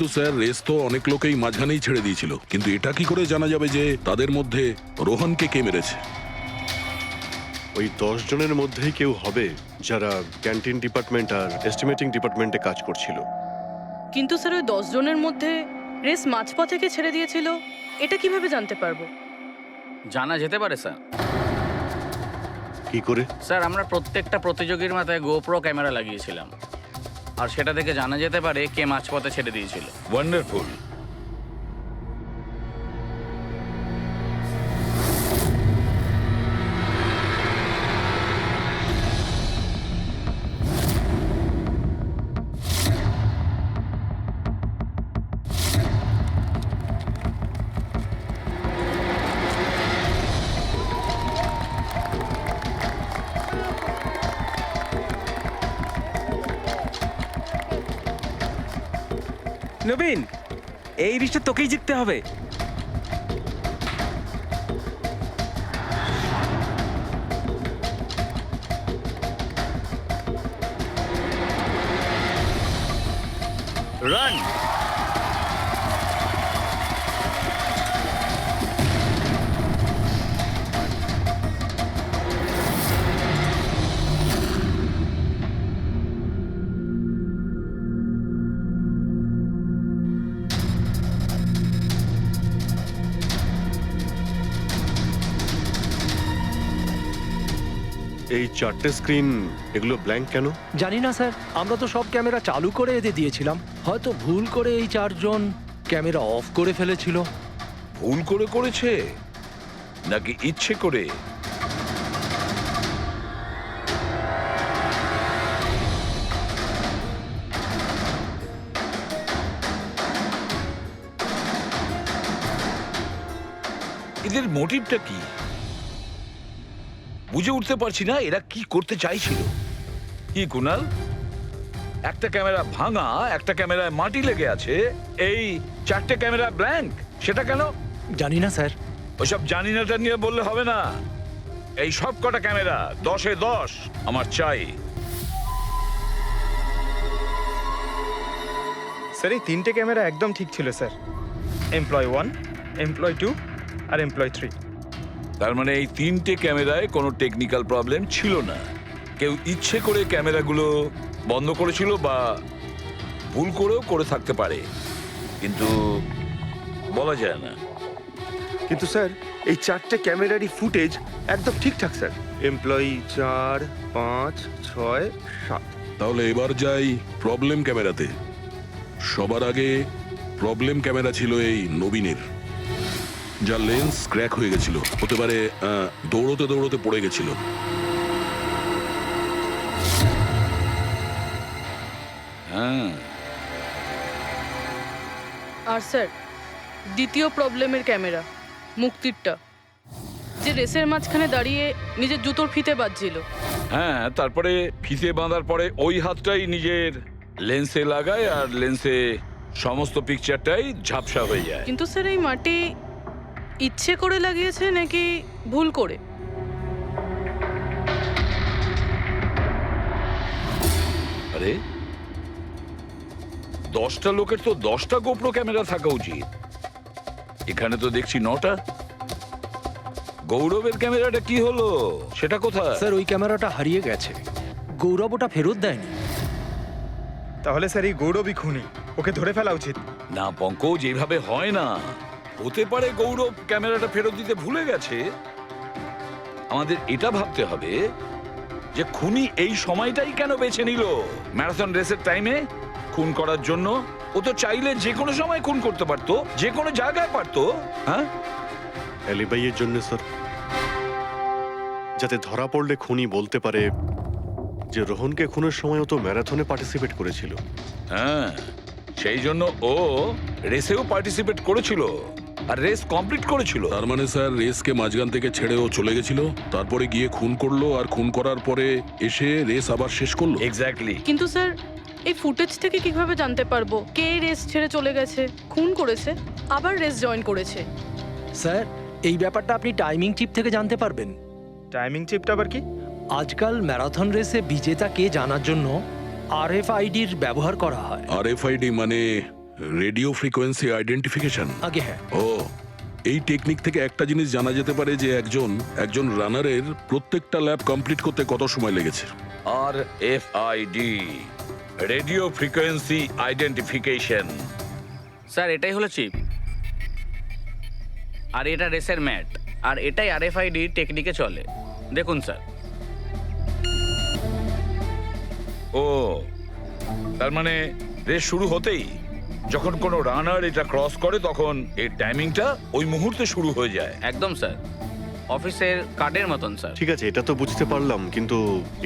তো sir race তো অনেক লোকেই মাঝখানেই ছেড়ে দিয়েছিল, কিন্তু এটা কি করে জানা যাবে যে তাদের মধ্যে রোহনকে কে মেরেছে? ওই 10 জনের মধ্যেই কেউ হবে যারা ক্যান্টিন ডিপার্টমেন্ট আর এস্টিমেটিং ডিপার্টমেন্টে কাজ করছিল। কিন্তু স্যার ওই 10 জনের মধ্যে রেস মাঝপথে কে ছেড়ে দিয়েছিল এটা কিভাবে জানতে পারবো? জানা যেতে পারে স্যার। কি করে? স্যার আমরা প্রত্যেকটা প্রতিযোগীর মাথায় গোপ্রো ক্যামেরা লাগিয়েছিলাম, আর সেটা থেকে জানা যেতে পারে কে মাঝপথে ছেড়ে দিয়েছিল। ওয়ান্ডারফুল। নবীন, এই রেসটা তোকেই জিততে হবে। রান। এই 4টে স্ক্রিন, এগুলো ব্ল্যাঙ্ক কেন? জানি না স্যার, আমরা তো সব ক্যামেরা চালু করে এদের দিয়েছিলাম। হয়তো ভুল করে এই 4 জন ক্যামেরা অফ করে ফেলেছিল। ভুল করে করেছে নাকি ইচ্ছে করে? এদের মোটিভটা কি বুঝে উঠতে পারছি না। এরা কি করতে চাইছিল? কি কুনাল, একটা ক্যামেরা ভাঙা, একটা ক্যামেরায় মাটি লেগে আছে, এই 4টে ক্যামেরা ব্ল্যাঙ্ক, সেটা কেন? জানি না স্যার। ওইসব জানি নাটা নিয়ে বললে হবে না। এই সব কটা ক্যামেরা 10-এ 10 আমার চাই। স্যার এই 3টে ক্যামেরা একদম ঠিক ছিল স্যার। এমপ্লয় 1, এমপ্লয় 2 আর এমপ্লয় 3। তার মানে এই 3টে ক্যামেরায় কোনো টেকনিক্যাল প্রবলেম ছিল না। কেউ ইচ্ছে করে ক্যামেরাগুলো বন্ধ করেছিল বা ভুল করেও করে থাকতে পারে, কিন্তু বলা যায় না। কিন্তু স্যার এই 4টে ক্যামেরারই ফুটেজ একদম ঠিকঠাক স্যার। এমপ্লয়ি 4, 5, 6, 7। তাহলে এবার যাই প্রবলেম ক্যামেরাতে। সবার আগে প্রবলেম ক্যামেরা ছিল এই নবীনের, যার লেন্স ক্র্যাক হয়ে গেছিল। হতে পারে দৌড়তে দৌড়তে পড়ে গেছিল। হ্যাঁ, আর স্যার দ্বিতীয় প্রবলেমের ক্যামেরা মুক্তিরটা, যে রেসের মাঝখানে দাঁড়িয়ে নিজের জুতোর ফিতে বাজছিল। হ্যাঁ, তারপরে ফিতে বাঁধার পরে ওই হাতটাই নিজের লেন্সে লাগায় আর লেন্সে সমস্ত পিকচারটাই ঝাপসা হয়ে যায়। কিন্তু স্যার এই মাটি ইচ্ছে করে লাগিয়েছে নাকি ভুল করে? আরে 10টা লোকের তো 10টা গোপ্রো ক্যামেরা থাকা উচিত, এখানে তো দেখছি 9টা। গৌরবের ক্যামেরাটা কি হলো, সেটা কোথায়? স্যার ওই ক্যামেরাটা হারিয়ে গেছে, গৌরব ওটা ফেরত দেয়নি। তাহলে স্যার এই গৌরবই খুনি, ওকে ধরে ফেলা উচিত। না পঙ্কজ, এইভাবে হয় না। হতে পারে গৌরব ক্যামেরাটা ফেরত দিতে ভুলে গেছে। আমাদের এটা ভাবতে হবে যে খুনি এই সময়টাই কেন বেছে নিল ম্যারাথন রেসের টাইমে খুন করার জন্য। ও তো চাইলে যে কোনো সময় খুন করতে পারতো, যে কোনো জায়গায় পারতো। হ্যাঁ, অ্যালিবাইয়ের জন্য স্যার, যাতে ধরা পড়লে খুনি বলতে পারে যে রোহনকে খুনের সময় ও তো ম্যারাথনে পার্টিসিপেট করেছিল। হ্যাঁ, সেই জন্য ও রেসেও পার্টিসিপেট করেছিল আর রেস কমপ্লিট করেছিল। তার মানে স্যার রেসকে মাঝখান থেকে ছেড়ে ও চলে গেছিল, তারপরে গিয়ে খুন করলো, আর খুন করার পরে এসে রেস আবার শেষ করলো। এক্স্যাক্টলি। কিন্তু স্যার এই ফুটেজ থেকে কিভাবে জানতে পারবো কে রেস ছেড়ে চলে গেছে, খুন করেছে, আবার রেস জয়েন করেছে? স্যার এই ব্যাপারটা আপনি টাইমিং চিপ থেকে জানতে পারবেন। টাইমিং চিপটা আবার কি? আজকাল ম্যারাথন রেসে বিজেতা কে জানার জন্য RFIDর ব্যবহার করা হয়। RFID মানে রেডিও ফ্রিকোয়েন্সি আইডেন্টিফিকেশন। আগে হ্যাঁ, ও, এই টেকনিক থেকে একটা জিনিস জানা যেতে পারে যে একজন রানারের প্রত্যেকটা ল্যাব কমপ্লিট করতে কত সময় লেগেছে। RFID, radio frequency identification. Sir এটাই হলো চিপ, আর এটা রেসের ম্যাট, আর এটাই RFID টেকনিকে চলে। দেখুন স্যার, ও, তার মানে রেস শুরু হতেই যখন কোনো রানার এটা ক্রস করে তখন এর টাইমিংটা ওই মুহূর্তে শুরু হয়ে যায়। একদম স্যার, অফিসের কার্ডের মতন স্যার। ঠিক আছে, এটা তো বুঝতে পারলাম, কিন্তু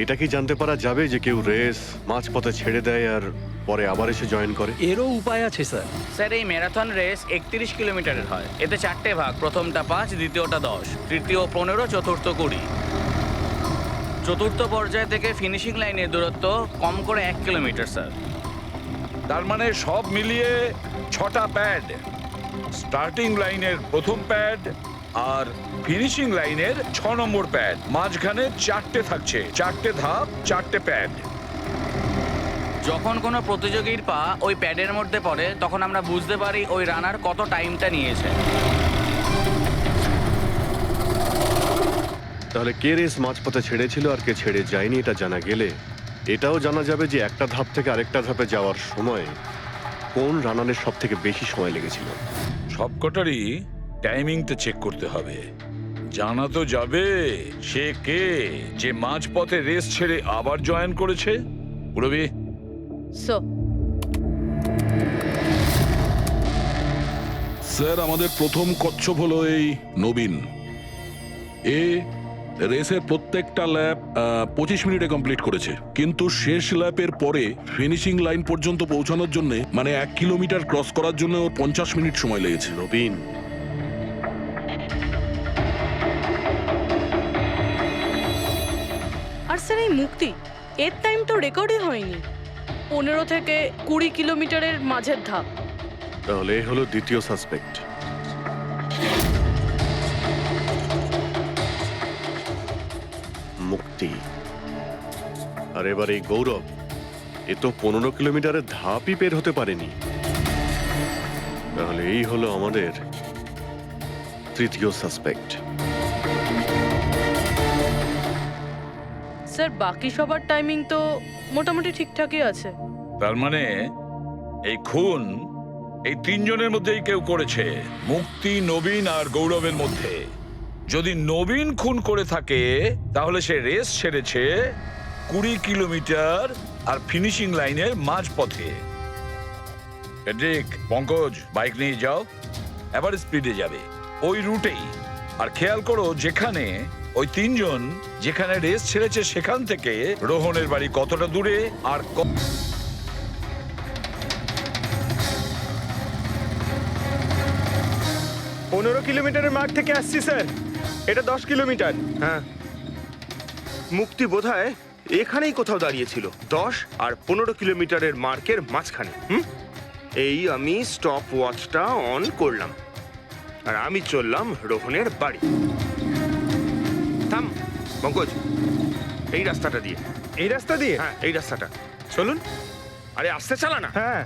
এটা কি জানতে পারা যাবে যে কেউ রেস মাঝপথে ছেড়ে দেয় আর পরে আবার এসে জয়েন করে? এরও উপায় আছে স্যার। স্যার এই ম্যারাথন রেস 31 কিলোমিটারের হয়। এতে 4টে ভাগ, প্রথমটা 5, দ্বিতীয়টা 10, তৃতীয় 15, চতুর্থ 20। চতুর্থ পর্যায় থেকে ফিনিশিং লাইনের দূরত্ব কম করে 1 কিলোমিটার স্যার। তার মানে সব মিলিয়ে 6টা প্যাড, স্টার্টিং লাইনের প্রথম প্যাড আর ফিনিশিং লাইনের 6 নম্বর প্যাড, মাঝখানে 4টে থাকছে, 4টে ধাপ, 4টে প্যাড। যখন কোনো প্রতিযোগীর পা ওই প্যাডের মধ্যে পড়ে তখন আমরা বুঝতে পারি ওই রানার কত টাইমটা নিয়েছে। তাহলে কে রেস মাঝপথে ছেড়েছিল আর কে ছেড়ে যায়নি এটা জানা গেলে এটাও জানা যাবে যে একটা ধাপ থেকে আরেকটা ধাপে যাওয়ার সময় কোন রানারের সব থেকে বেশি সময় লেগেছিল। সবকটারই টাইমিংটা চেক করতে হবে। জানা তো যাবে সে কে যে মাঝপথে রেস ছেড়ে আবার জয়েন করেছে। পুরবি, স্যার, আমাদের প্রথম কচ্ছপ হলো এই নবীন। এ রেসের প্রত্যেকটা ল্যাব 25 মিনিটে কমপ্লিট করেছে, কিন্তু শেষ ল্যাপের পরে ফিনিশিং লাইন পর্যন্ত পৌঁছানোর জন্য, মানে 1 কিলোমিটার ক্রস করার জন্য ওর 50 মিনিট সময় লেগেছে। নবীন, আর স্যার এই মুক্তি, এর টাইম তো রেকর্ডই হয়নি। 15 থেকে 20 কিলোমিটারের মাঝের ধাপ। তাহলে এ হলো দ্বিতীয় সাসপেক্ট। মুক্তি। আর এবার এই গৌরব, এ তো 15 কিলোমিটারের ধাপই বের হতে পারেনি। তাহলে এই হলো আমাদের তৃতীয় সাসপেক্ট। স্যার বাকি সবার টাইমিং তো মোটামুটি ঠিকঠাকই আছে। তার মানে এই খুন এই 3 জনের মধ্যেই কেউ করেছে, মুক্তি, নবীন আর গৌরবের মধ্যে। যদি নবীন খুন করে থাকে তাহলে সে রেস ছেড়েছে 20 কিলোমিটার আর ফিনিশিং লাইনের মাঝপথে। পেড্রিক, পঙ্কজ, বাইক নিয়ে যাও, এবার স্পিডে যাবে ওই রুটেই। আর খেয়াল করো যেখানে ওই 3 জন যেখানে রেস ছেড়েছে সেখান থেকে রোহনের বাড়ি কতটা দূরে আর 15 কিলোমিটারের মার্ক থেকে আসছি স্যার, এটা 10 কিলোমিটার। হ্যাঁ, মুক্তি বোধহয় এখানেই কোথাও দাঁড়িয়েছিল, 10 আর 15 কিলোমিটারের মার্কের মাঝখানে। এই আমি স্টপ ওয়াচটা অন করলাম আর আমি চললাম রোহনের বাড়ি। থাম পঙ্কজ, এই রাস্তাটা দিয়ে। এই রাস্তা দিয়ে? হ্যাঁ, এই রাস্তাটা চলুন। আরে আস্তে চালা না। হ্যাঁ।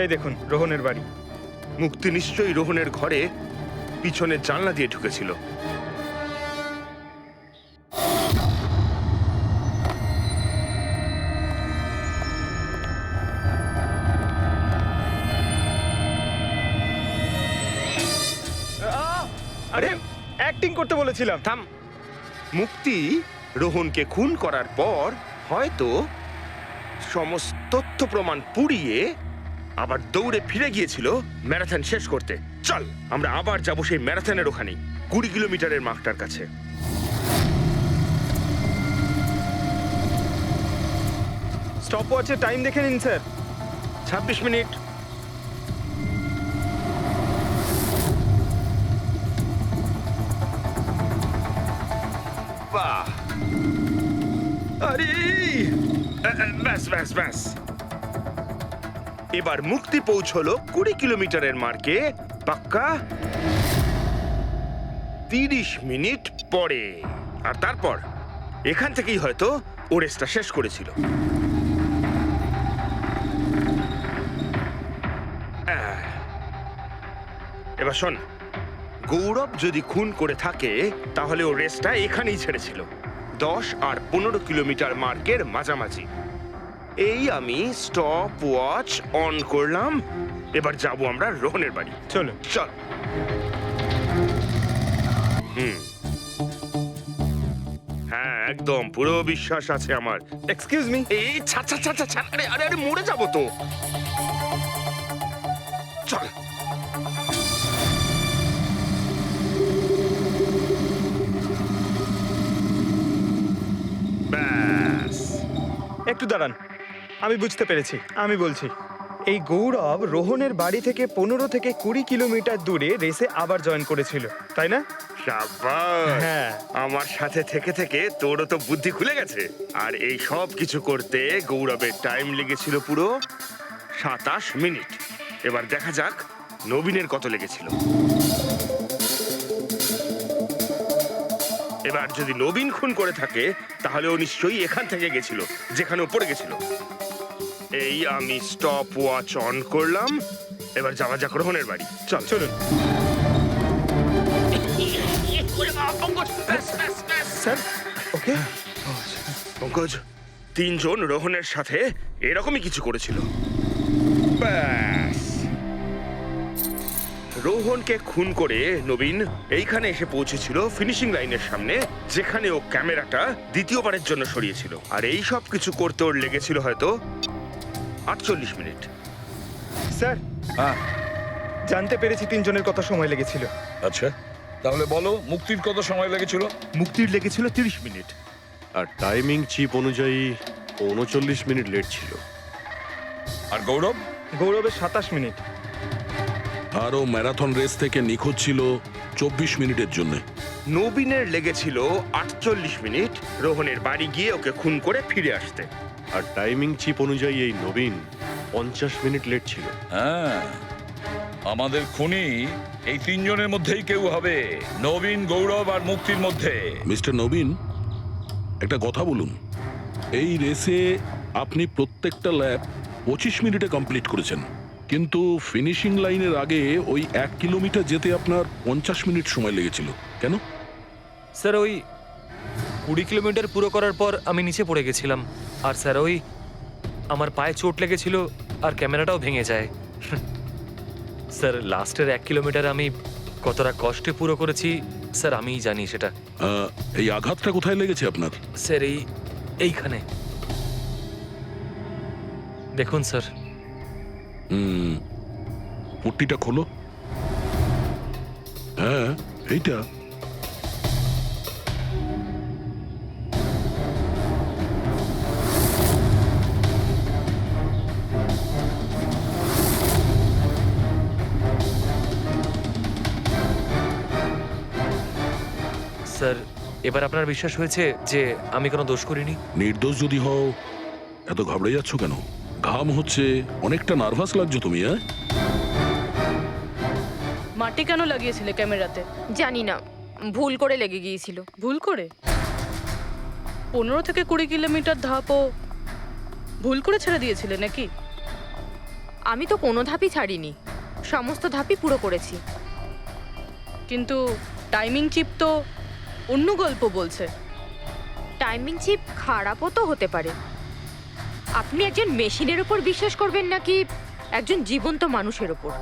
এই দেখুন রোহনের বাড়ি। মুক্তি নিশ্চয়ই রোহনের ঘরে পিছনের জানলা দিয়ে ঢুকেছিল। আরে অ্যাক্টিং করতে বলেছিলাম। থাম। মুক্তি রোহনকে খুন করার পর হয়তো সমস্ত তথ্য প্রমাণ পুড়িয়ে আবার দৌড়ে ফিরে গিয়েছিল ম্যারাথন শেষ করতে। চল আমরা আবার যাব সেই ম্যারাথনের ওখানে, 20 কিলোমিটারের মার্কটার কাছে। স্টপ ওয়াচে টাইম দেখে নিন স্যার। 26 মিনিট। বাহ, আরে ব্যাস ব্যাস ব্যাস। এবার মুক্তি পৌঁছলো 20 কিলোমিটারের মার্কে পাক্কা 30 মিনিট পরে। আর তারপর এখান থেকেই হয়তো ও রেসটা শেষ করেছিল। এবার শোন, গৌরব যদি খুন করে থাকে তাহলে ও রেসটা এখানেই ছেড়েছিল, 10 আর 15 কিলোমিটার মার্কের মাঝামাঝি। এই আমি স্টপ ওয়াচ অন করলাম। এবার যাব আমরা রোহনের বাড়ি। চলো। চল। হ্যাঁ, একদম পুরো বিশ্বাস আছে আমার। Excuse me. এই ছাড় ছাড় ছাড় ছাড়, ছাড়। আরে আরে আরে মরে যাবো তো। চল। ব্যাস। একটু দাঁড়ান, আমি বুঝতে পেরেছি। আমি বলছি, এই গৌরব রোহনের বাড়ি থেকে 15 থেকে 20 কিলোমিটার দূরে রেসে আবার জয়েন করেছিল, তাই না? শাবাশ। হ্যাঁ। আমার সাথে থেকে থেকে তোরও তো বুদ্ধি খুলে গেছে। আর এই সব কিছু করতে গৌরবের টাইম লেগেছিল পুরো 27 মিনিট। এবার দেখা যাক নবীনের কত লেগেছিল। এবার যদি নবীন খুন করে থাকে তাহলে ও নিশ্চয়ই এখান থেকে গেছিল, যেখানে ও পড়ে গেছিল। এই আমি স্টপ ওয়াচ অন করলাম। এবার যাওয়া যাক রোহনের বাড়ি। চল। চলুন। স্যার, ওকে। পঙ্কজ, 3 জন রোহনের সাথে এরকমই কিছু করেছিল। ব্যাস। রোহনকে খুন করে নবীন এইখানে এসে পৌঁছেছিল ফিনিশিং লাইনের সামনে, যেখানে ও ক্যামেরাটা দ্বিতীয়বারের জন্য সরিয়েছিল। আর এই সব কিছু করতে ওর লেগেছিল হয়তো 48 মিনিট। স্যার, হ্যাঁ, জানতে পেরেছি 3 জনের কত সময় লেগেছিল। আচ্ছা তাহলে বলো মুক্তির কত সময় লেগেছিল? মুক্তির লেগেছিল 30 মিনিট, আর টাইমিং চিপ অনুযায়ী 39 মিনিট লেট ছিল। আর গৌরব? গৌরবের 27 মিনিট। আর ও ম্যারাথন রেস থেকে নিখোঁজ ছিল 24 মিনিটের জন্য। নবীনের লেগেছিল 48 মিনিট রোহনের বাড়ি গিয়ে ওকে খুন করে ফিরে আসতে। আর টাইমিং চিপ অনুযায়ী এই নবীন 50 মিনিট লেট ছিল। হ্যাঁ, আমাদের খুনি এই 3 জনের মধ্যেই কেউ হবে, নবীন, গৌরব আর মুক্তির মধ্যে। মিস্টার নবীন, একটা কথা বলুন। এই রেসে আপনি প্রত্যেকটা ল্যাপ 25 মিনিটে কমপ্লিট করেছেন, কিন্তু ফিনিশিং লাইনের আগে ওই 1 কিলোমিটার যেতে আপনার 50 মিনিট সময় লেগেছিল। কেন? স্যার ওই 20 কিলোমিটার পুরো করার পর আমি নিচে পড়ে গেছিলাম, আর স্যার ওই আমার পায়ে চোট লেগেছিল আর ক্যামেরাটাও ভেঙে যায়। স্যার লাস্টের 1 কিলোমিটার আমি কতটা কষ্টে পুরো করেছি স্যার আমিই জানি সেটা। এই আঘাতটা কোথায় লেগেছে আপনার? স্যার এইখানে দেখুন স্যার। পট্টিটা খোলো। হ্যাঁ, এইটা। স্যার এবার আপনার বিশ্বাস হয়েছে যে আমি কোনো দোষ করিনি? নির্দোষ যদি হও এত ঘাবড়ে যাচ্ছ কেন? ঘাম হচ্ছে, অনেকটা নার্ভাস লাগছো তুমি। হ্যাঁ, মাটি কেন লাগিয়েছিলে ক্যামেরাতে? জানি না, ভুল করে লেগে গিয়েছিল। ভুল করে? 15 থেকে 20 কিলোমিটার ধাপও ভুল করে ছেড়ে দিয়েছিলে নাকি? আমি তো কোনো ধাপই ছাড়িনি, সমস্ত ধাপই পুরো করেছি। কিন্তু টাইমিং চিপ তো অন্য গল্প বলছে। টাইমিং চিপ খারাপও তো হতে পারে। আপনি একজন মেশিনের উপর বিশ্বাস করবেন নাকি একজন জীবন্ত মানুষের উপর?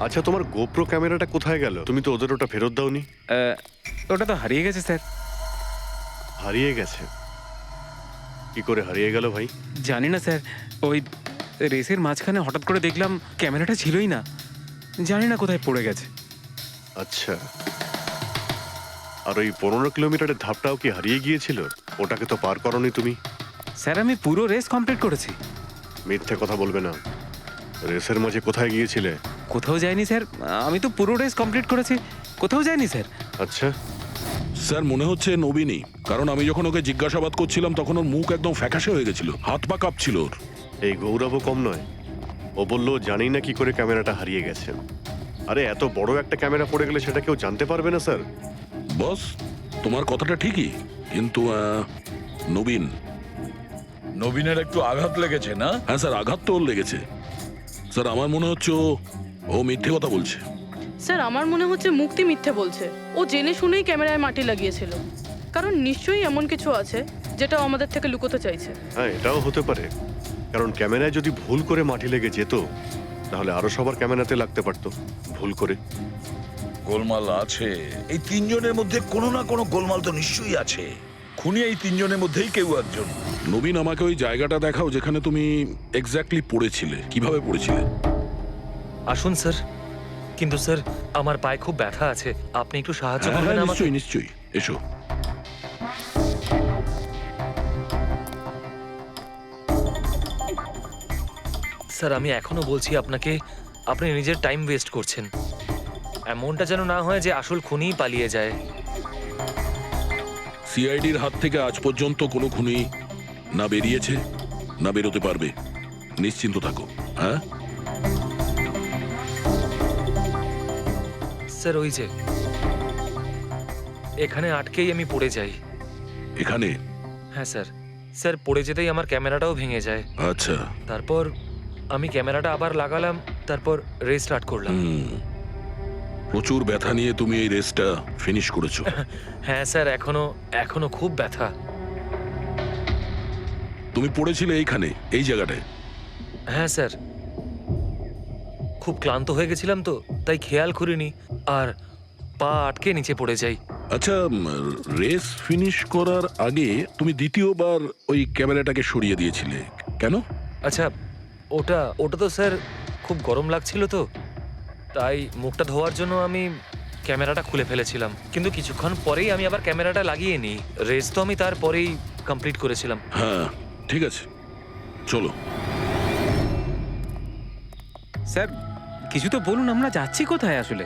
আচ্ছা, তোমার গোপ্রো ক্যামেরাটা কোথায় গেল? তুমি তো ওদের ওটা ফেরত দাওনি। ওটা তো হারিয়ে গেছে স্যার। হারিয়ে গেছে? কি করে হারিয়ে গেল ভাই? জানি না স্যার, ওই রেসের মাঝখানে হঠাৎ করে দেখলাম ক্যামেরাটা ছিলই না, জানি না কোথায় পড়ে গেছে। আচ্ছা, আর ওই 15 কিলোমিটারের ধাপটাও কি হারিয়ে গিয়েছিল? ওটাকে তো পার করোনি তুমি। স্যার আমি পুরো রেস কমপ্লিট করেছি। মিথ্যে কথা বলবে না। রেসের মাঝে কোথায় গিয়েছিলে? কোথাও যায়নি স্যার, আমি তো পুরো রেস কমপ্লিট করেছি, কোথাও যায়নি স্যার। আচ্ছা, স্যার মনে হচ্ছে নবীনই, কারণ আমি যখন ওকে জিজ্ঞাসাবাদ করছিলাম তখন ওর মুখ একদম ফ্যাকাশে হয়ে গেছিল, হাত পা কাঁপছিল ওর। এই গৌরবও কম নয়। ও বললো জানি না কি করে ক্যামেরাটা হারিয়ে গেছে। আরে এত বড় একটা ক্যামেরা পড়ে গেলে সেটা কেউ জানতে পারবে না স্যার। বস, তোমার কথাটা ঠিকই, কিন্তু নবীন। নবীনের একটু আঘাত লেগেছে না? হ্যাঁ স্যার, আঘাত তো ওর লেগেছে। স্যার আমার মনে হচ্ছে ও মিথ্যে কথা বলছে। স্যার আমার মনে হচ্ছে মুক্তি মিথ্যে বলছে। ও জেনে শুনেই ক্যামেরায় মাটি লাগিয়েছিল, কারণ নিশ্চয়ই এমন কিছু আছে যেটা ও আমাদের থেকে লুকোতে চাইছে। হ্যাঁ, এটাও হতে পারে, কারণ ক্যামেরায় যদি ভুল করে মাটি লেগে যেত তাহলে আরো সবার ক্যামেরাতে লাগতে পারতো ভুল করে। গোলমাল আছে, এই তিনজনের মধ্যে কোনো না কোনো গোলমাল তো নিশ্চয়ই আছে। খুনি এই তিনজনের মধ্যেই কেউ একজন। নবীন, আমাকে ওই জায়গাটা দেখাও যেখানে তুমি এক্স্যাক্টলি পড়েছিলে। কিভাবে পড়েছিলে? আসুন স্যার। কিন্তু স্যার আমার পায়ে খুব ব্যথা আছে, আপনি একটু সাহায্য হ্যাঁ, করবেন আমাকে? নিশ্চয়ই নিশ্চয়ই, এসো। স্যার আমি এখনো বলছি আপনাকে, আপনি নিজের টাইম ওয়েস্ট করছেন। এমনটা যেন না হয় যে আসল খুনিই পালিয়ে যায়। সিআইডির হাত থেকে আজ পর্যন্ত কোনো খুনি না বেরিয়েছে না বেরোতে পারবে, নিশ্চিন্ত থাকো। হ্যাঁ স্যার ওই যে এখানে আটকেই আমি পড়ে যাই। এখানে? হ্যাঁ স্যার। স্যার পড়ে যেতেই আমার ক্যামেরাটাও ভেঙে যায়। আচ্ছা। তারপর আমি ক্যামেরাটা আবার লাগালাম, তারপর রেস স্টার্ট করলাম। প্রচুর ব্যথা নিয়ে তুমি এই রেসটা ফিনিশ করেছো। হ্যাঁ স্যার, এখনো খুব ব্যথা। তুমি পড়েছিলে এইখানে, এই জায়গাটায়? হ্যাঁ স্যার, খুব ক্লান্ত হয়ে গেছিলাম তো, তাই খেয়াল করিনি আর পা আটকে নিচে পড়ে যাই। আচ্ছা, রেস ফিনিশ করার আগে তুমি দ্বিতীয়বার ওই ক্যামেরাটাকে সরিয়ে দিয়েছিলে কেন? আচ্ছা, ওটা তো স্যার খুব গরম লাগছিল তো, তাই মুখটা ধোয়ার জন্য আমি ক্যামেরাটা খুলে ফেলেছিলাম। কিন্তু কিছুক্ষণ পরেই আমি আবার ক্যামেরাটা লাগিয়ে নিই। রেস তো আমি তারপরেই কমপ্লিট করেছিলাম। হ্যাঁ ঠিক আছে, চলো। স্যার কিছু তো বলুন, আমরা যাচ্ছি কোথায় আসলে?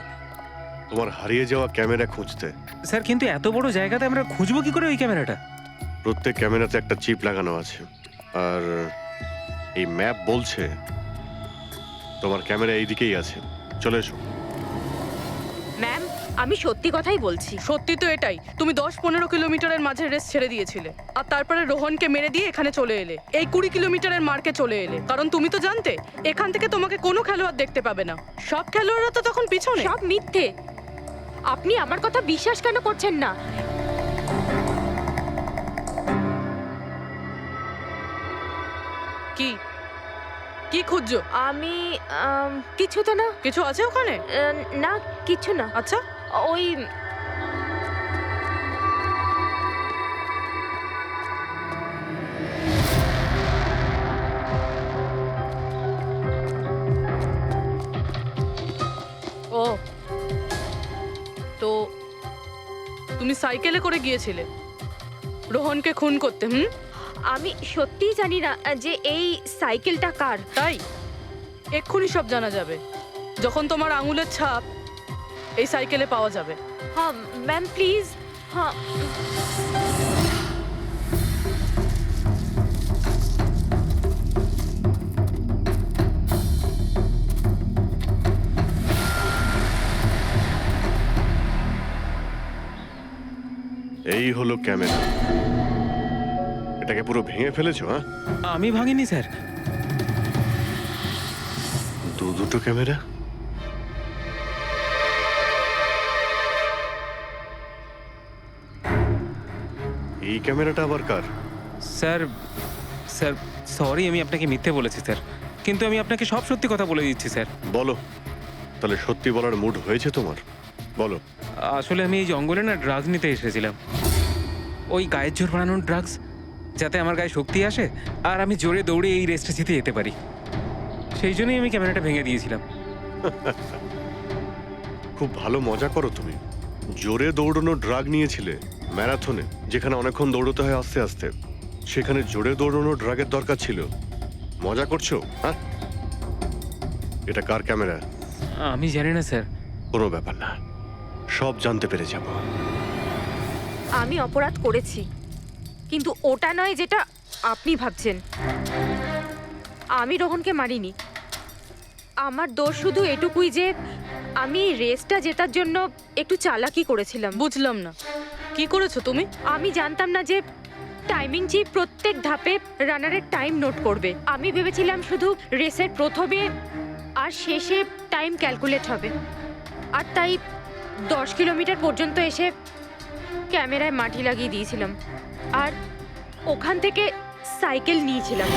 তোমার হারিয়ে যাওয়া ক্যামেরা খুঁজতে। স্যার কিন্তু এত বড় জায়গাতে আমরা খুঁজবো কি করে ওই ক্যামেরাটা? প্রত্যেক ক্যামেরাতে একটা চিপ লাগানো আছে, আর এই ম্যাপ বলছে তোমার ক্যামেরা এইদিকেই আছে। চলে এসো। ম্যাম, আমি সত্যি কথাই বলছি। সত্যি তো এটাই, তুমি 10-15 কিলোমিটারের মাঝে রেস ছেড়ে দিয়েছিলে, আর তারপরে রোহনকে মেরে দিয়ে এখানে চলে এলে, এই 20 কিলোমিটারের মার্কে চলে এলে। কারণ তুমি তো জানতে এখান থেকে তোমাকে কোনো খেলোয়াড় দেখতে পাবে না। সব খেলোয়াড়রা তো তখন পিছনে। সব মিথ্যে। আপনি আমার কথা বিশ্বাস কেন করছেন না? কি কি খুঁজছো? আমি কিছু তো না। কিছু আছে ওখানে? না, কিছু না। আচ্ছা, ওই ও তো তুমি সাইকেলে করে গিয়েছিলে রোহনকে খুন করতে? আমি সত্যিই জানি না যে এই সাইকেলটা কার। তাই এক্ষুনি সব জানা যাবে যখন তোমার আঙুলের ছাপ এই সাইকেলে পাওয়া যাবে। হ্যাঁ ম্যাম, প্লিজ। হ্যাঁ, এই হলো ক্যামেরা। এটাকে পুরো ভেঙে ফেলেছো? হ্যাঁ, আমি ভাঙিনি স্যার। দুটো ক্যামেরা। এই ক্যামেরাটা আবার কার? স্যার স্যার সরি, আমি আপনাকে মিথ্যে বলেছি স্যার, কিন্তু আমি আপনাকে সব সত্যি কথা বলে দিচ্ছি স্যার। বলো, তাহলে সত্যি বলার মুড হয়েছে তোমার? বলো। আসলে আমি এই জঙ্গলে না ড্রাগস নিতে এসেছিলাম, ওই গায়ের জোর বানানোর ড্রাগস, যাতে আমার গায়ে শক্তি আসে আর আমি জোরে দৌড়ে এই রেসটা জিতে যেতে পারি। সেই জন্যই আমি ক্যামেরাটা ভেঙে দিয়েছিলাম। খুব ভালো মজা করো তুমি। জোরে দৌড়ানো ড্রাগ নিয়েছিলে ম্যারাথনে, যেখানে অনেকক্ষণ দৌড়তে হয় আস্তে আস্তে, সেখানে জোরে দৌড়ানো ড্রাগের দরকার ছিল। মজা করছো? হ্যাঁ, এটা কার ক্যামেরা? আমি জানি না স্যার। কোনো ব্যাপার না, সব জানতে পেরে যাব। আমি অপরাধ করেছি, কিন্তু ওটা নয় যেটা আপনি ভাবছেন। আমি রোহনকে মারিনি। আমার দোষ শুধু এটুকুই যে আমি রেসটা জেতার জন্য একটু চালাকি করেছিলাম। বুঝলাম না, কি করেছো তুমি? আমি জানতাম না যে টাইমিং চিপ প্রত্যেক ধাপে রানারের টাইম নোট করবে। আমি ভেবেছিলাম শুধু রেসের প্রথমে আর শেষে টাইম ক্যালকুলেট হবে, আর তাই 10 কিলোমিটার পর্যন্ত এসে ক্যামেরায় মাটি লাগিয়ে দিয়েছিলাম আর ওখান থেকে সাইকেল নিয়েছিলাম।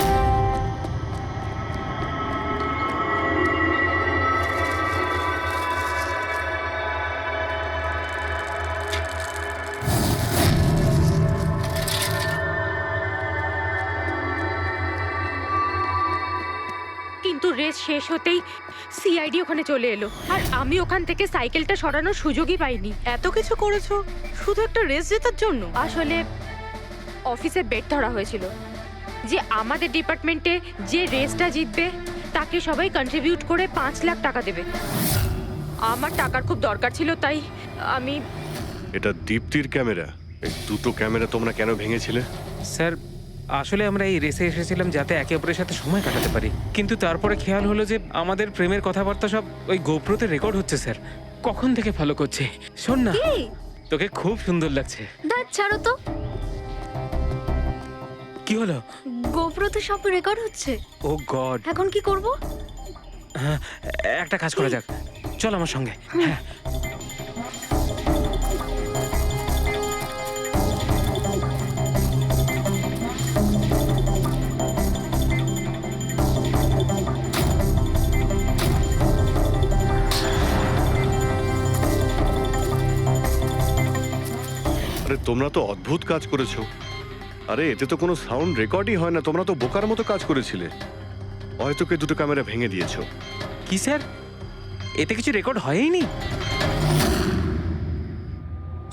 কিন্তু রেস শেষ হতেই সিআইডি ওখানে চলে এলো, আর আমি ওখান থেকে সাইকেলটা সরানোর সুযোগই পাইনি। এত কিছু করেছো শুধু একটা রেস জেতার জন্য? আসলে অফিসে বেট ধরা হয়েছিল যে আমাদের ডিপার্টমেন্টে যে রেসটা জিতবে তাকে সবাই কন্ট্রিবিউট করে 5 লাখ টাকা দেবে। আমার টাকার খুব দরকার ছিল, তাই আমি এটা দীপ্তির ক্যামেরা। এই দুটো ক্যামেরা তোমরা কেন ভেঙেছিলে? স্যার আসলে আমরা এই রেসে এসেছিলাম যাতে একে অপরের সাথে সময় কাটাতে পারি, কিন্তু তারপরে খেয়াল হলো যে আমাদের প্রেমের কথাবার্তা সব ওই গোপ্রোতে রেকর্ড হচ্ছে। স্যার কখন থেকে ফলো করছে। শোন না, তোকে খুব সুন্দর লাগছে। দাঁত ছাড়ো তো। কি হলো? গোপ্রোতে সব রেকর্ড হচ্ছে। ও গড, এখন কি করব? একটা কাজ করা যাক, চল আমার সঙ্গে। হ্যাঁ আরে তোমরা তো অদ্ভুত কাজ করেছো। আরে এতে তো কোনো সাউন্ড রেকর্ডই হয় না। তোমরা তো বোকার মতো কাজ করেছিলে। হয়তো কে দুটো ক্যামেরা ভেঙে দিয়েছো। কি স্যার, এতে কিছু রেকর্ড হয়নি?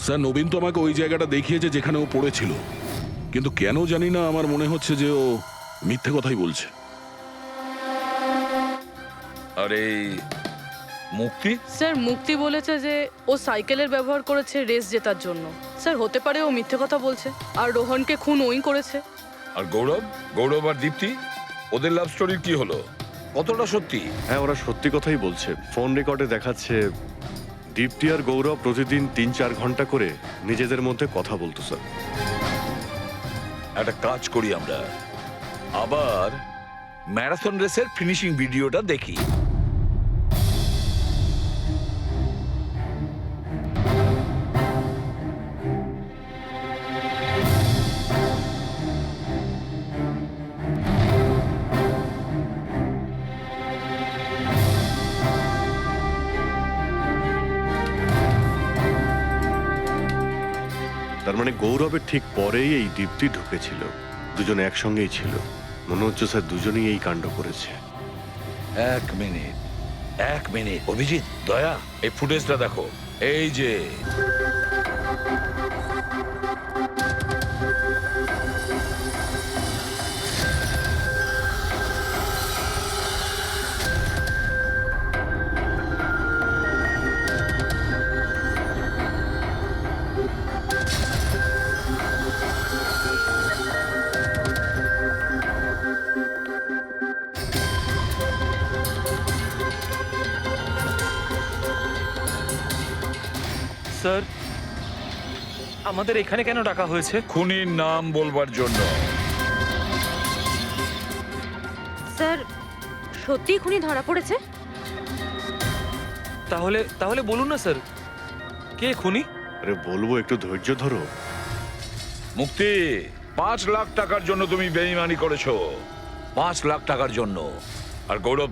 স্যার, নবীন তো আমাকে ওই জায়গাটা দেখিয়েছে যেখানে ও পড়েছিল, কিন্তু কেন জানি না আমার মনে হচ্ছে যে ও মিথ্যে কথাই বলছে। আরে মুক্তি, স্যার, মুক্তি বলেছে যে ও সাইকেলের ব্যবহার করেছে রেস জেতার জন্য। স্যার, হতে পারে ও মিথ্যে কথা বলছে আর রোহনকে খুন ওই করেছে। আর গৌরব আর দীপ্তি, ওদের লাভ স্টোরির কি হলো? কতটা সত্যি? হ্যাঁ, ওরা সত্যি কথাই বলছে। ফোন রেকর্ডে দেখাচ্ছে দীপ্তি আর গৌরব প্রতিদিন 3-4 ঘন্টা করে নিজেদের মধ্যে কথা বলতো। স্যার, একটা কাজ করি আমরা, আবার ম্যারাথন রেসের ফিনিশিং ভিডিওটা দেখি। তার মানে গৌরবের ঠিক পরেই এই দীপ্তি ঢুকেছিল। দুজন একসঙ্গেই ছিল। মনে হচ্ছে স্যার দুজনেই এই কাণ্ড করেছে। এক মিনিট অভিজিৎ, দয়া, এই ফুটেজটা দেখো। এই যে স্যার, আমাদের এখানে কেন ডাকা হয়েছে? খুনির নাম বলবার জন্য। স্যার সত্যিই খুনি ধরা পড়েছে? তাহলে বলুন না স্যার, কে খুনি? আরে বলবো, একটু ধৈর্য ধরো। মুক্তি, 5 লাখ টাকার জন্য তুমি বেইমানি করেছো। 5 লাখ টাকার জন্য। আর গৌরব,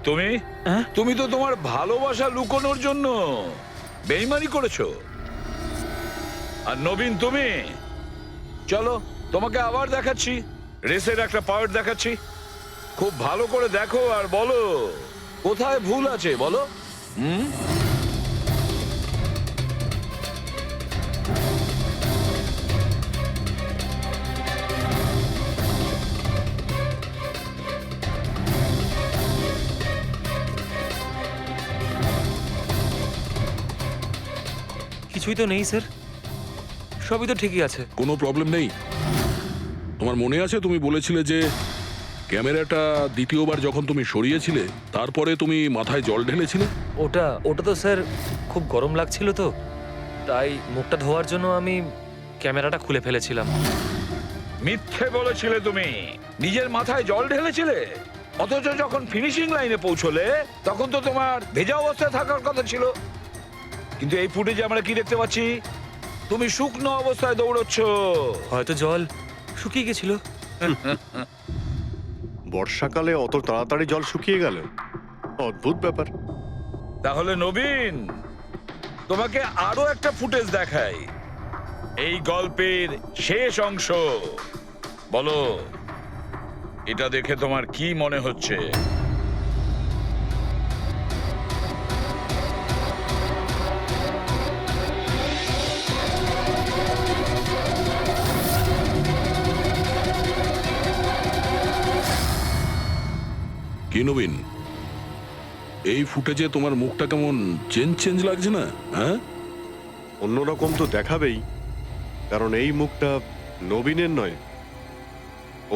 তুমি তো তোমার ভালোবাসা লুকোনোর জন্য বেইমানি করেছো। আর নবীন, তুমি, চলো তোমাকে আবার দেখাচ্ছি, রেসের একটা পার্ট দেখাচ্ছি। খুব ভালো করে দেখো আর বলো কোথায় ভুল আছে, বলো। কিছুই তো নেই স্যার, সবই তো ঠিকই আছে। কোনো প্রবলেম নেই। তোমার মনে আছে তুমি বলেছিলে যে ক্যামেরাটা দ্বিতীয়বার যখন তুমি সরিয়েছিলে তারপরে তুমি মাথায় জল ঢেলেছিলে? ওটা ওটা তো স্যার খুব গরম লাগছিল তো, তাই মুখটা ধোয়ার জন্য আমি ক্যামেরাটা খুলে ফেলেছিলাম। মিথ্যে বলেছিলে তুমি, নিজের মাথায় জল ঢেলেছিলে। অথচ যখন ফিনিশিং লাইনে পৌঁছলে তখন তো তোমার ভেজা অবস্থায় থাকার কথা ছিল। কিন্তু এই ফুটেজে আমরা কি দেখতে পাচ্ছি? তুমি শুকনো অবস্থায় দৌড়চ্ছ। হয়তো জল শুকিয়ে গেছিল। বর্ষাকালে অত তাড়াতাড়ি জল শুকিয়ে গেল, অদ্ভুত ব্যাপার। তাহলে নবীন, তোমাকে আরো একটা ফুটেজ দেখাই, এই গল্পের শেষ অংশ। বলো, এটা দেখে তোমার কি মনে হচ্ছে? কি নবীন, এই ফুটেজে তোমার মুখটা কেমন চেঞ্জ চেঞ্জ লাগছে না? হ্যাঁ, অন্যরকম তো দেখাবেই, কারণ এই মুখটা নবীনের নয়,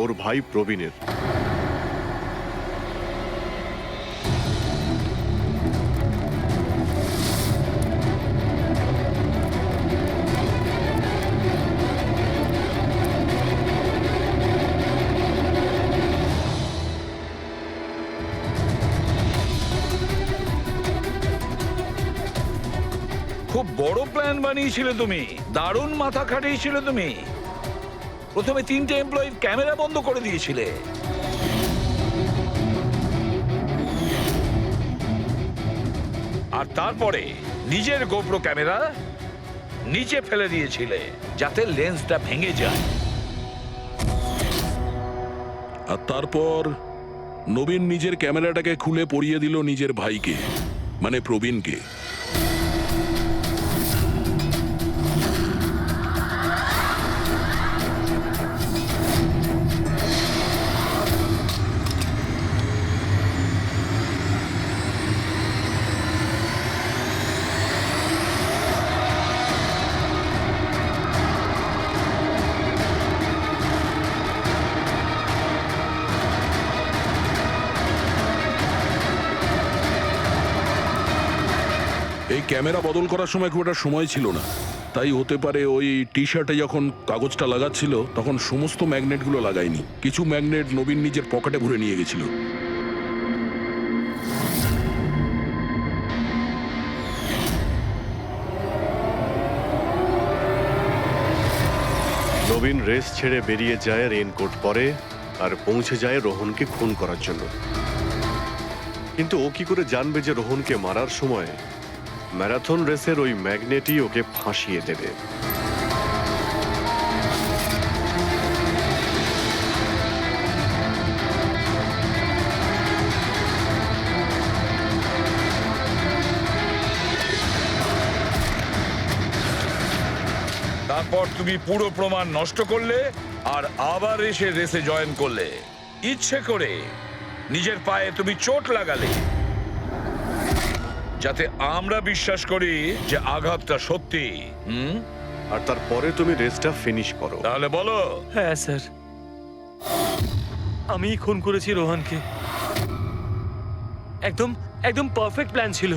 ওর ভাই প্রবীণের। খুব বড় প্ল্যান বানিয়েছিলে তুমি, দারুণ মাথা খাটিয়েছিলে তুমি। প্রথমে 3টে এমপ্লয়ির ক্যামেরা বন্ধ করে দিয়েছিলে, আর তারপরে নিজের গোপ্রো ক্যামেরা নিচে ফেলে দিয়েছিলে যাতে লেন্সটা ভেঙে যায়। আর তারপর নবীন নিজের ক্যামেরাটাকে খুলে পরিয়ে দিল নিজের ভাইকে, মানে প্রবীণকে। এই ক্যামেরা বদল করার সময় খুব একটা সময় ছিল না, তাই হতে পারে ওই টি শার্টে যখন কাগজটা লাগাচ্ছিল তখন সমস্ত ম্যাগনেটগুলো লাগায়নি, কিছু ম্যাগনেট নবীন নিজের পকেটে ভরে নিয়ে গেছিল। নবীন রেস ছেড়ে বেরিয়ে যায় রেইনকোট পরে, আর পৌঁছে যায় রোহনকে খুন করার জন্য। কিন্তু ও কি করে জানবে যে রোহনকে মারার সময় ম্যারাথন রেসের ওই ম্যাগনেটই ওকে ফাঁসিয়ে দেবে? তারপর তুমি পুরো প্রমাণ নষ্ট করলে আর আবার এসে রেসে জয়েন করলে। ইচ্ছে করে নিজের পায়ে তুমি চোট লাগালে যাতে আমরা বিশ্বাস করি যে আঘাতটা সত্যি। আর তারপরে তুমি রেসটা ফিনিশ করো। তাহলে বলো। হ্যাঁ স্যার, আমি খুন করেছি রোহনকে। একদম একদম পারফেক্ট প্ল্যান ছিল,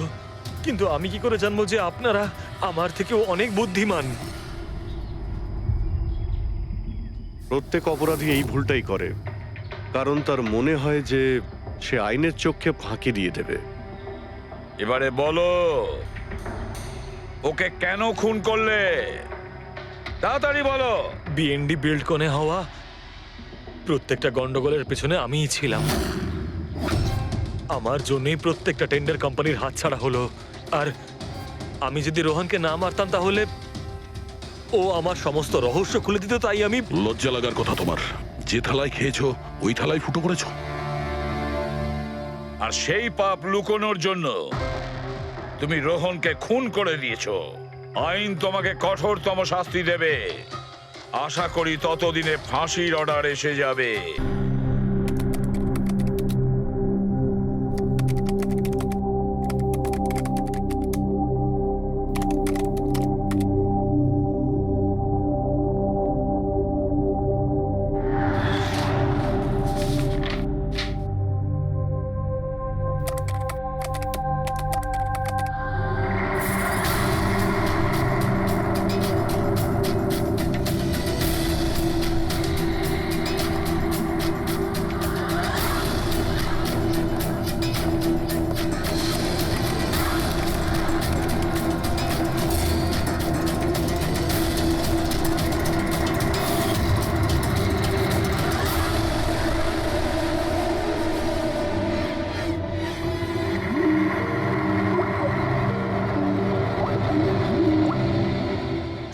কিন্তু আমি কি করে জানবো যে আপনারা আমার থেকেও অনেক বুদ্ধিমান? প্রত্যেক অপরাধী এই ভুলটাই করে, কারণ তার মনে হয় যে সে আইনের চোখে ফাঁকি দিয়ে দেবে। এবারে বলো, ওকে কেন খুন করলে? তাড়াতাড়ি বলো। বিএনডি বিল্ডকনে হওয়া প্রত্যেকটা গন্ডগোলের পেছনে আমিই ছিলাম। আমার জন্যই প্রত্যেকটা টেন্ডার কোম্পানির হাতছাড়া হলো। আর আমি যদি রোহনকে না মারতাম তাহলে ও আমার সমস্ত রহস্য খুলে দিত। তাই আমি... লজ্জা লাগার কথা তোমার, যে থালায় খেয়েছো ওই থালায় ফুটো করেছো। আর সেই পাপ লুকোনোর জন্য তুমি রোহনকে খুন করে দিয়েছো। আইন তোমাকে কঠোরতম শাস্তি দেবে। আশা করি ততদিনে ফাঁসির অর্ডার এসে যাবে।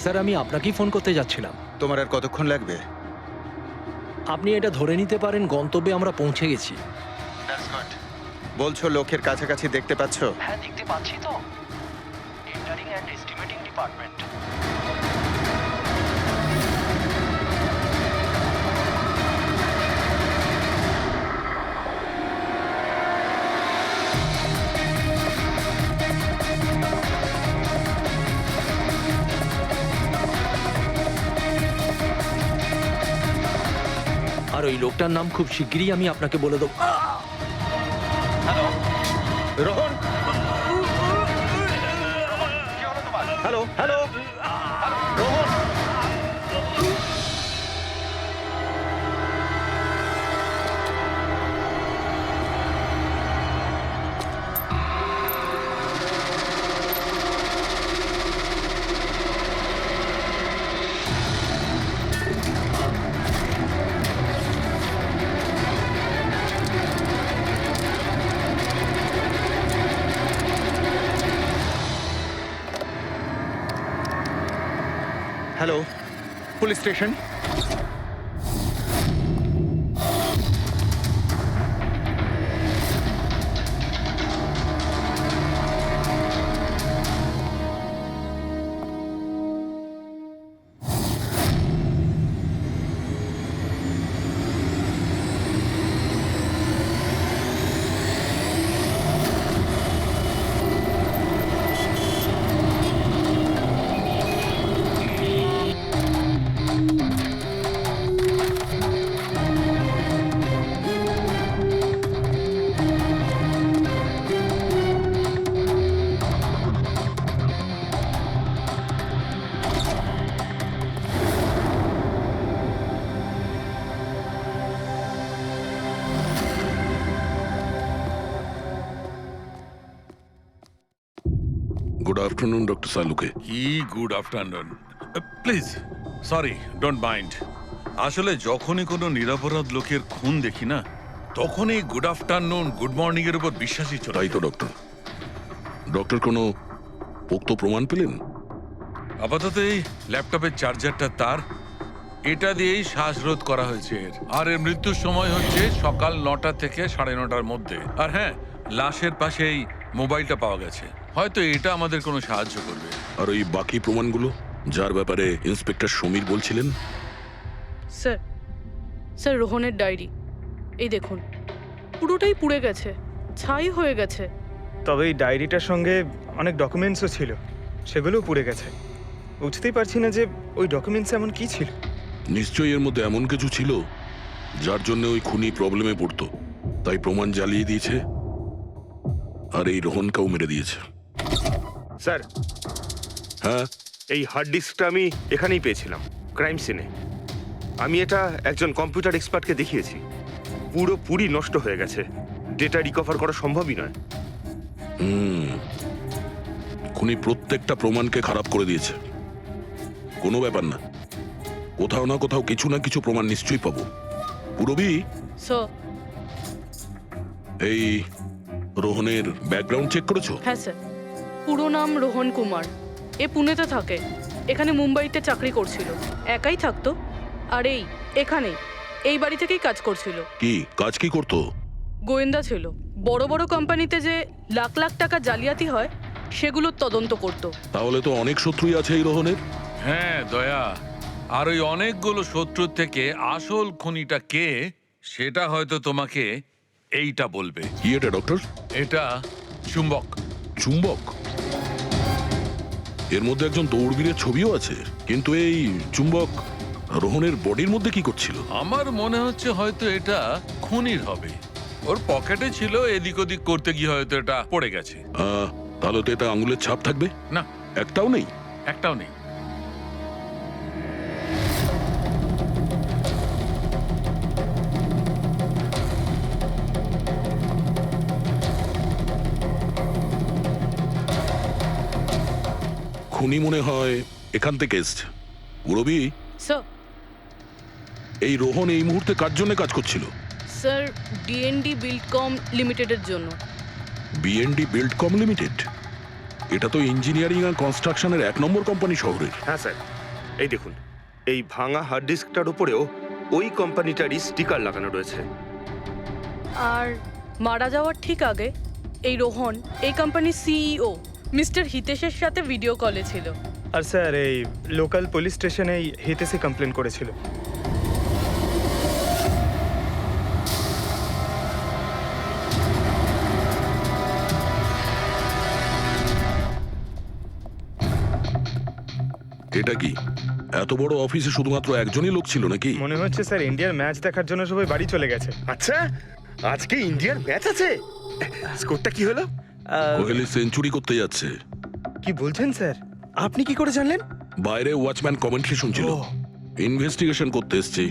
স্যার আমি আপনাকেই ফোন করতে যাচ্ছিলাম। তোমার আর কতক্ষণ লাগবে? আপনি এটা ধরে নিতে পারেন গন্তব্যে আমরা পৌঁছে গেছি। বলছো লোকের কাছাকাছি দেখতে পাচ্ছ? হ্যাঁ দেখতে পাচ্ছি তো। Tendering and estimating department. আর ওই লোকটার নাম খুব শিগগিরই আমি আপনাকে বলে দেবো। Rohan, hello hello, Rohan. Hello, police station. Good afternoon doctor Salunke. কি good afternoon. Please sorry, don't mind. আসলে যখনই কোনো নিরপরাধ লোকের খুন দেখি না, তখনই গুড আফটারনুন গুড মর্নিং এর উপর বিশ্বাসই চলে। তাই তো ডক্টর। ডক্টর কোনো পোক্ত প্রমাণ পেলেন? আপাতত এই ল্যাপটপের চার্জারটা তার, এটা দিয়েই শ্বাসরোধ করা হয়েছে এর। আর এর মৃত্যুর সময় হচ্ছে সকাল 9টা থেকে 9:30টার মধ্যে। আর হ্যাঁ, লাশের পাশে এই মোবাইলটা পাওয়া গেছে, হয়তো এটা আমাদের কোনো সাহায্য করবে। আর ওই বাকি প্রমাণগুলো যার ব্যাপারে ইন্সপেক্টর সমীর বলছিলেন? স্যার, স্যার রোহনের ডায়েরি এই দেখুন, পুরোটাই পুড়ে গেছে, ছাই হয়ে গেছে। তবে এই ডায়েরিটার সঙ্গে অনেক ডকুমেন্টসও ছিল, সেগুলোও পুড়ে গেছে। বুঝতেই পারছি না যে ওই ডকুমেন্টস এমন কি ছিল। নিশ্চয়ই এর মধ্যে এমন কিছু ছিল যার জন্য ওই খুনি প্রবলেমে পড়তো, তাই প্রমাণ জ্বালিয়ে দিয়েছে আর এই রোহনকেও মেরে দিয়েছে। স্যার, হ্যাঁ, এই হার্ড ডিস্কটা আমি এখানেই পেয়েছিলাম, ক্রাইম সিনে। আমি এটা একজন কম্পিউটার এক্সপার্টকে দেখিয়েছি। পুরোপুরি নষ্ট হয়ে গেছে, ডেটা রিকভার করা সম্ভবই নয়। খুনি প্রত্যেকটা প্রমাণকে খারাপ করে দিয়েছে। কোনো ব্যাপার না, কোথাও না কোথাও কিছু না কিছু প্রমাণ নিশ্চয়ই পাবো। পুরবি, স্যার। এই রোহনের ব্যাকগ্রাউন্ড চেক করেছো? হ্যাঁ স্যার, পুরো নাম রোহন কুমার। এ পুনেতে থাকে, এখানে মুম্বাইতে চাকরি করছিল, একাই থাকতো। আর এখানে এই বাড়ি থেকেই কাজ করছিল। কি কাজ কি করতো? গোয়েন্দা ছিল। বড় বড় কোম্পানিতে যে লাখ লাখ টাকা জালিয়াতি হয় সেগুলোর তদন্ত করত। তাহলে তো অনেক শত্রুই আছে এই রোহনের। হ্যাঁ দয়া, আর ওই অনেকগুলো শত্রুর থেকে আসল খুনিটা কে সেটা হয়তো তোমাকে এইটা বলবে। কি এটা ডক্টর? এটা চুম্বক। চুম্বক? এর মধ্যে একজন দৌড়বীরের ছবিও আছে, কিন্তু এই চুম্বক রোহনের বডির মধ্যে কি করছিল? আমার মনে হচ্ছে হয়তো এটা খুনির হবে। ওর পকেটে ছিল, এদিক ওদিক করতে গিয়ে হয়তো এটা পড়ে গেছে। তাহলে তো এটা আঙুলের ছাপ থাকবে। না, একটাও নেই। একটাও নেই। খুনি মনে হয় এখান থেকে এসছে। পুরবি, স্যার। এই রোহন এই মুহূর্তে কার জন্য কাজ করছিল? স্যার, ডিএনডি বিল্ডকম লিমিটেডের জন্য। BND Buildcom limited? এটা তো ইঞ্জিনিয়ারিং আর কনস্ট্রাকশনের 1 নম্বর কোম্পানি শহরের। হ্যাঁ স্যার, এই দেখুন, এই ভাঙা হার্ড ডিস্কটার উপরেও ওই কোম্পানিটারই স্টিকার লাগানো রয়েছে। আর মারা যাওয়ার ঠিক আগে এই রোহন এই কোম্পানির সিইও মিস্টার হিতেশের সাথে ভিডিও কলে ছিল। আর স্যার এই লোকাল পুলিশ স্টেশনেই হিতেশই কমপ্লেন করেছিল। এটা কি এত বড় অফিসে শুধুমাত্র একজনই লোক ছিল নাকি? মনে হচ্ছে স্যার ইন্ডিয়ার ম্যাচ দেখার জন্য সবাই বাড়ি চলে গেছে। আচ্ছা, আজকে ইন্ডিয়ার ম্যাচ আছে। স্কোরটা কি হলো? কোহলি সেঞ্চুরি করতে যাচ্ছে। কি বলছেন স্যার? আপনি কি করে জানলেন? বাইরে ওয়াচম্যান কমেন্ট্রি শুনছিল। ইনভেস্টিগেশন করতে এসেছি,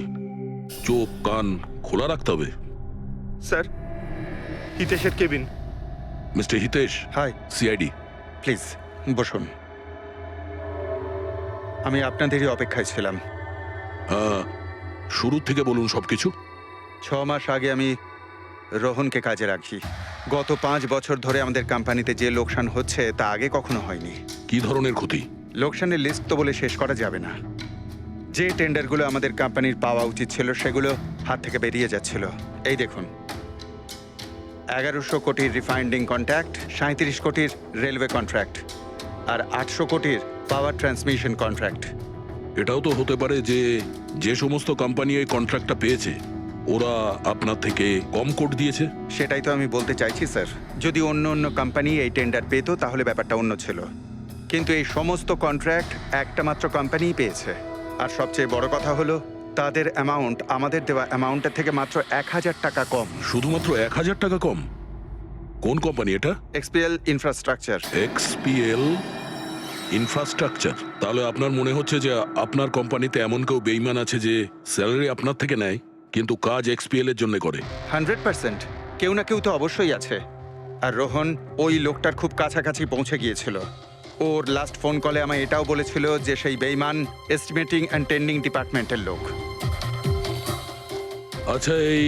চোখ কান খোলা রাখতে হবে। স্যার, হিতেশের cabin. Mister Hitesh, hi, CID. Please বসুন। আমি আপনাদেরই অপেক্ষায় ছিলাম। শুরু থেকে বলুন সবকিছু। 6 মাস আগে আমি রোহনকে কাজে রাখি। গত 5 বছর ধরে আমাদের কোম্পানিতে যে লোকসান হচ্ছে তা আগে কখনো হয়নি। কি ধরনের ক্ষতি? লোকসানের লিস্ট তো বলে শেষ করা যাবে না। যে টেন্ডারগুলো আমাদের কোম্পানির পাওয়া উচিত ছিল সেগুলো হাত থেকে বেরিয়ে যাচ্ছিল। এই দেখুন, 1100 কোটির রিফাইন্ডিং কন্ট্রাক্ট, 37 কোটির রেলওয়ে কন্ট্রাক্ট আর 800 কোটির পাওয়ার ট্রান্সমিশন কন্ট্রাক্ট। এটাও তো হতে পারে যে যে সমস্ত কোম্পানি এই কন্ট্রাক্টটা পেয়েছে ওরা আপনার থেকে কম কোট দিয়েছে। সেটাই তো আমি বলতে চাইছি স্যার। যদি অন্য অন্য কোম্পানি এই টেন্ডার পেতো তাহলে ব্যাপারটা অন্য ছিল, কিন্তু এই সমস্ত কন্ট্রাক্ট একটা মাত্র কোম্পানিই পেয়েছে। আর সবচেয়ে বড় কথা হলো তাদের অ্যামাউন্ট আমাদের দেওয়া অ্যামাউন্টের থেকে মাত্র 1000 টাকা কম। শুধুমাত্র 1000 টাকা কম? কোন কোম্পানি এটা? XPL infrastructure. XPL infrastructure? তাহলে আপনার মনে হচ্ছে যে আপনার কোম্পানিতে এমন কেউ বেইমান আছে যে স্যালারি আপনার থেকে নেয় কিন্তু কাজ এক্সপিএল এর জন্য করে? 100% কেউ না কেউ তো অবশ্যই আছে। আর রোহন ওই লোকটার খুব কাছাকাছি পৌঁছে গিয়েছিল। ওর লাস্ট ফোন কলে আমায় এটাও বলেছিল যে সেই বেইমান এস্টিমেটিং অ্যান্ড টেন্ডিং ডিপার্টমেন্টের লোক। আচ্ছা, এই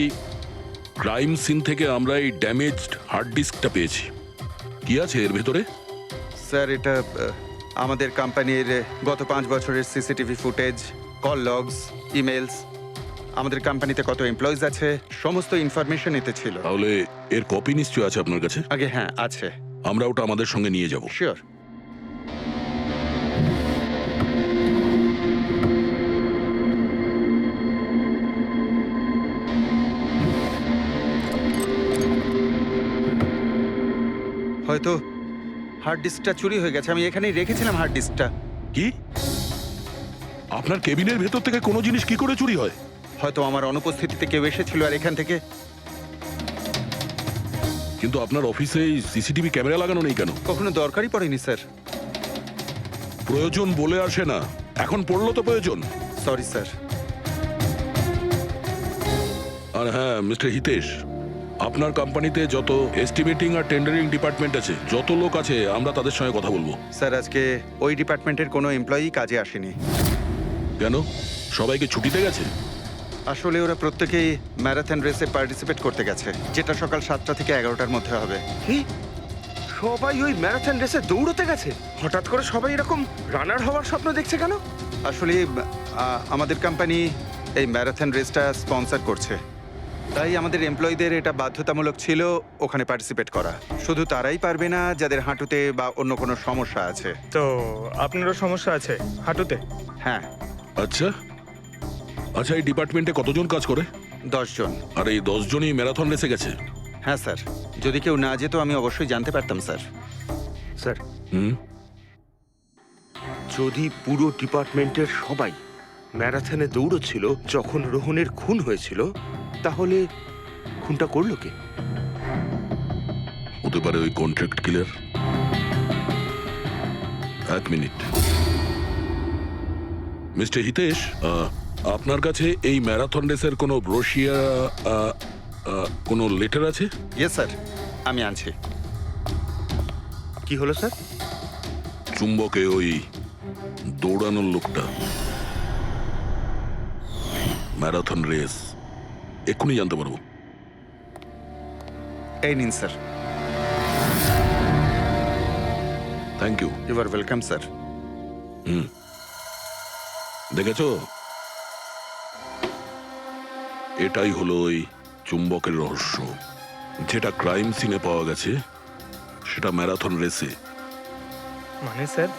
ক্রাইম সিন থেকে আমরা এই ড্যামেজড হার্ড ডিস্কটা পেয়েছি। কি আছে এর ভেতরে? স্যার, এটা আমাদের কোম্পানির গত 5 বছরের CCTV footage, call logs, emails, আমাদের কোম্পানিতে কত এমপ্লয়িজ আছে, সমস্ত ইনফরমেশন এতে ছিল। তাহলে এর কপি নিশ্চয়ই আছে আপনার কাছে? আগে হ্যাঁ আছে। আমরা ওটা আমাদের সঙ্গে নিয়ে যাব। শিওর। হয়তো হার্ড ডিস্কটা চুরি হয়ে গেছে। আমি এখানেই রেখেছিলাম হার্ড ডিস্কটা। কি? আপনার কেবিনের ভেতর থেকে কোনো জিনিস কি করে চুরি হয়? হয়তো আমার অনুপস্থিতিতে কেউ এসেছিল আর এখান থেকে। কিন্তু আপনার অফিসে সিসিটিভি ক্যামেরা লাগানো নেই কেন? কখনো দরকারই পড়েনি স্যার। প্রয়োজন বলে আসে না, এখন পড়লো তো প্রয়োজন। Sorry sir. আর হ্যাঁ মিস্টার হিতেশ, আপনার কোম্পানিতে যত এস্টিমেটিং আর টেন্ডারিং ডিপার্টমেন্ট আছে, যত লোক আছে, আমরা তাদের সঙ্গে কথা বলবো। স্যার, আজকে ওই ডিপার্টমেন্টের কোনো এমপ্লয়ি কাজে আসেনি। কেন? সবাইকে ছুটিতে গেছে? আসলে ওরা প্রত্যেকেই ম্যারাথন রেসে পার্টিসিপেট করতে গেছে, যেটা সকাল 7টা থেকে 11টার মধ্যে হবে। কি? সবাই ওই ম্যারাথন রেসে দৌড়তে গেছে? হঠাৎ করে সবাই এরকম রানার হওয়ার স্বপ্ন দেখছে কেন? আসলে আমাদের কোম্পানি এই ম্যারাথন রেসটা স্পন্সর করছে, তাই আমাদের এমপ্লয়ীদের এটা বাধ্যতামূলক ছিল ওখানে পার্টিসিপেট করা। শুধু তারাই পারবে না যাদের হাঁটুতে বা অন্য কোনো সমস্যা আছে। তো আপনারও সমস্যা আছে হাঁটুতে? হ্যাঁ। আচ্ছা আচ্ছা, এই ডিপার্টমেন্টে কতজন কাজ করে? 10 জন। আর এই 10 জনই ম্যারাথন রেসে গেছে? হ্যাঁ স্যার, যদি কেউ না যেত আমি অবশ্যই জানতে পারতাম স্যার। স্যার, হুম, যদি পুরো ডিপার্টমেন্টের সবাই ম্যারাথনে দৌড়চ্ছিল যখন রোহনের খুন হয়েছিল, তাহলে খুনটা করলো কে? হতে পারে ওই কন্ট্রাক্ট কিলার। 1 মিনিট মিস্টার হিতেশ, আপনার কাছে এই ম্যারাথন রেসের কোনো ব্রোশিয়া, কোনো লেটার আছে? ইয়েস স্যার, আমি আনছি। কি হলো স্যার? চুম্বকে ওই দৌড়ানোর লোকটা, ম্যারাথন রেস, এক্ষুনি জানতে পারবো। এই নিন sir. Thank you. You are welcome sir. হুম। দেখেছো, এটাই হলো ওই চুম্বকের রহস্য। যেটা ক্রাইম সিনে পাওয়া গেছে সেটা ম্যারাথন রেসে। মানে স্যার